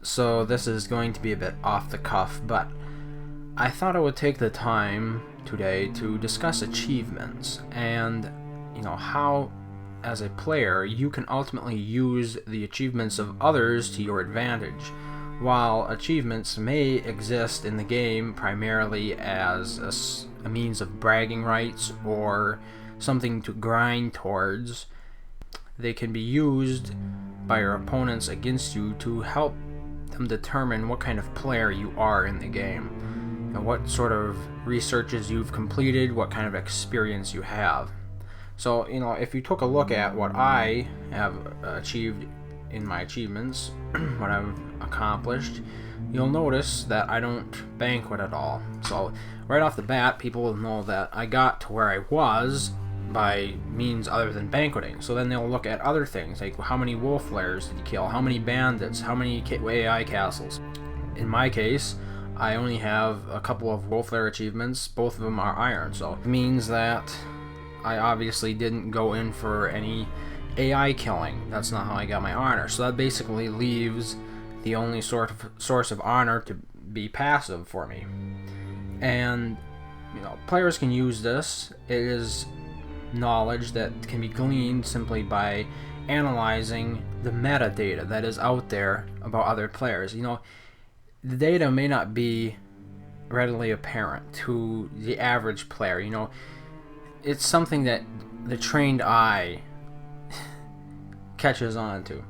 So this is going to be a bit off the cuff, but I thought I would take the time today to discuss achievements and, how as a player you can ultimately use the achievements of others to your advantage. While achievements may exist in the game primarily as a means of bragging rights or something to grind towards, they can be used by your opponents against you to help them determine what kind of player you are in the game, and what sort of researches you've completed, what kind of experience you have. So, if you took a look at what I have achieved in my achievements, what I've accomplished, you'll notice that I don't banquet at all. So, right off the bat, people will know that I got to where I was by means other than banqueting. So then they'll look at other things, like how many wolf lairs did you kill, how many bandits, how many AI castles. In my case, I only have a couple of wolf lair achievements. Both of them are iron, so it means that I obviously didn't go in for any AI killing. That's not how I got my honor. So that basically leaves the only source of honor to be passive for me. And players can use this. It is knowledge that can be gleaned simply by analyzing the metadata that is out there about other players. The data may not be readily apparent to the average player. It's something that the trained eye catches on to.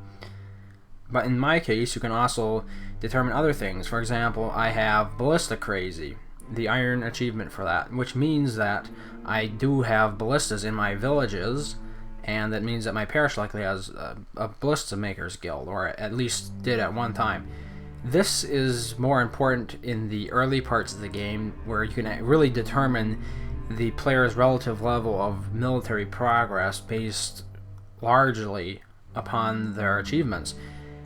But in my case, you can also determine other things. For example, I have Ballista Crazy, the iron achievement for that, which means that I do have ballistas in my villages, and that means that my parish likely has a ballista makers guild, or at least did at one time. This is more important in the early parts of the game, where you can really determine the player's relative level of military progress based largely upon their achievements.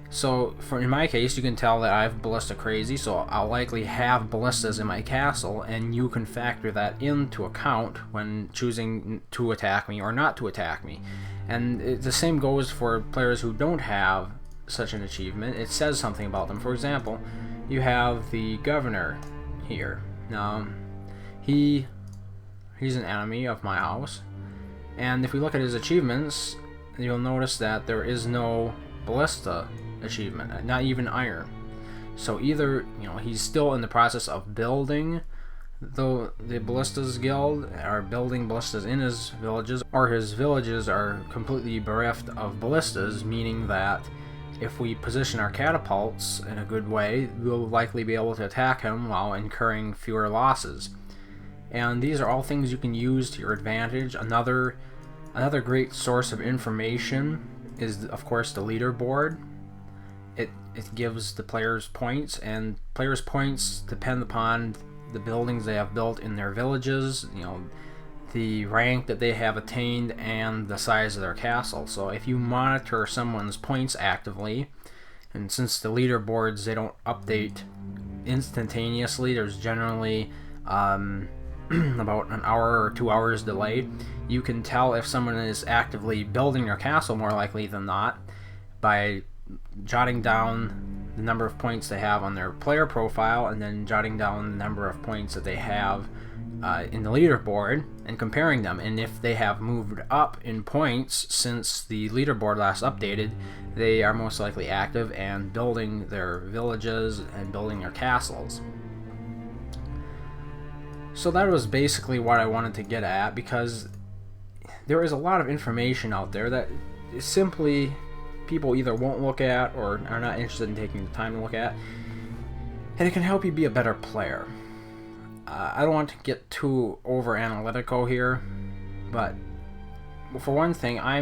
So, in my case, you can tell that I have Ballista Crazy, so I'll likely have ballistas in my castle, and you can factor that into account when choosing to attack me or not to attack me. And the same goes for players who don't have such an achievement. It says something about them. For example, you have the governor here. Now, he's an enemy of my house, and if we look at his achievements, you'll notice that there is no ballista achievement, not even iron. So either he's still in the process of building the ballistas guild, or building ballistas in his villages, or his villages are completely bereft of ballistas, meaning that if we position our catapults in a good way, we'll likely be able to attack him while incurring fewer losses. And these are all things you can use to your advantage. Another great source of information is, of course, the leaderboard. It gives the players points, and players' points depend upon the buildings they have built in their villages, the rank that they have attained, and the size of their castle. So if you monitor someone's points actively, and since the leaderboards, they don't update instantaneously, there's generally about an hour or 2 hours delay, you can tell if someone is actively building their castle more likely than not by jotting down the number of points they have on their player profile, and then jotting down the number of points that they have in the leaderboard and comparing them. And if they have moved up in points since the leaderboard last updated, they are most likely active and building their villages and building their castles. So that was basically what I wanted to get at, because there is a lot of information out there that simply people either won't look at or are not interested in taking the time to look at, and it can help you be a better player. I don't want to get too over analytical here, but for one thing, I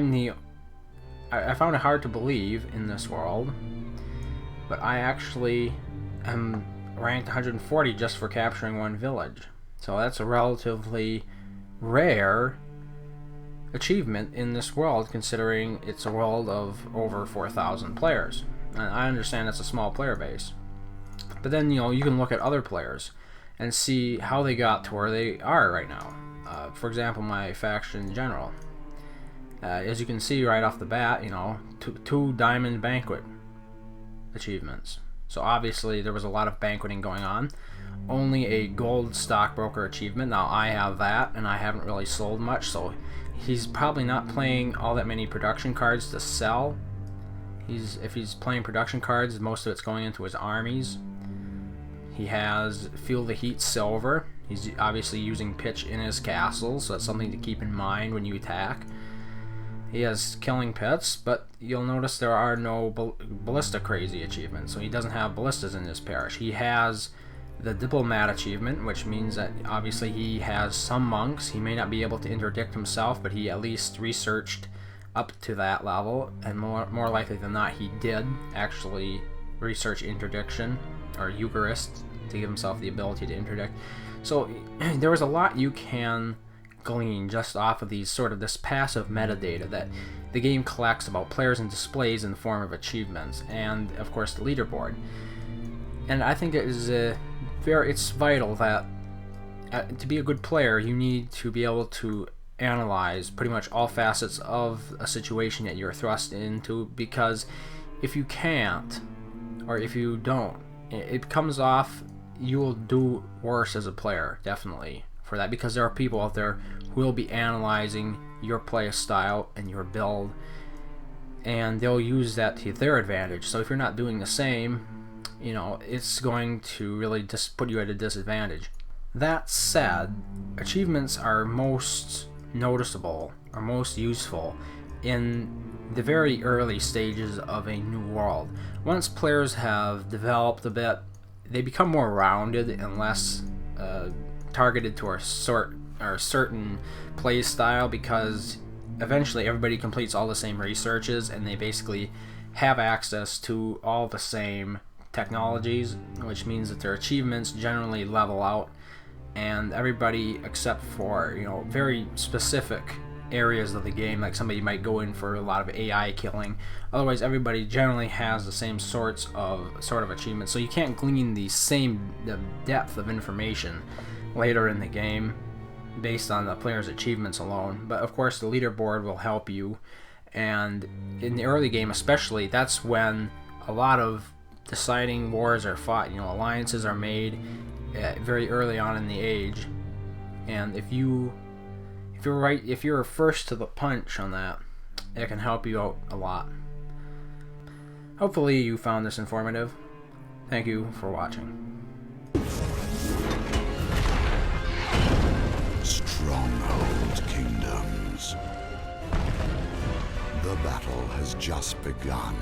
found it hard to believe in this world, but I actually am ranked 140 just for capturing one village. So that's a relatively rare achievement in this world, considering it's a world of over 4,000 players. And I understand it's a small player base, but then you can look at other players and see how they got to where they are right now. For example, my faction general. As you can see right off the bat, two diamond banquet achievements. So obviously there was a lot of banqueting going on. Only a gold stockbroker achievement. Now I have that, and I haven't really sold much, so he's probably not playing all that many production cards to sell. If he's playing production cards, most of it's going into his armies. He has Feel the Heat Silver. He's obviously using pitch in his castle, so that's something to keep in mind when you attack. He has Killing Pits, but you'll notice there are no Ballista Crazy achievements, so he doesn't have ballistas in his parish. He has the Diplomat achievement, which means that obviously he has some monks. He may not be able to interdict himself, but he at least researched up to that level, and more likely than not he did actually research interdiction or Eucharist to give himself the ability to interdict. So there was a lot you can glean just off of this passive metadata that the game collects about players and displays in the form of achievements, and of course the leaderboard. And I think it's vital that to be a good player you need to be able to analyze pretty much all facets of a situation that you're thrust into, because if you can't, or if you don't, it comes off, you will do worse as a player, definitely, for that, because there are people out there who will be analyzing your play style and your build, and they'll use that to their advantage. So if you're not doing the same, it's going to really just put you at a disadvantage. That said, achievements are most noticeable or most useful in the very early stages of a new world. Once players have developed a bit, they become more rounded and less targeted to a certain play style, because eventually everybody completes all the same researches and they basically have access to all the same technologies, which means that their achievements generally level out, and everybody except for very specific areas of the game, like somebody might go in for a lot of AI killing, otherwise everybody generally has the same sort of achievements. So you can't glean the depth of information later in the game based on the player's achievements alone. But of course the leaderboard will help you, and in the early game especially, that's when a lot of deciding wars are fought. Alliances are made very early on in the age, and if you're first to the punch on that, it can help you out a lot. Hopefully you found this informative. Thank you for watching. Stronghold Kingdoms. The battle has just begun.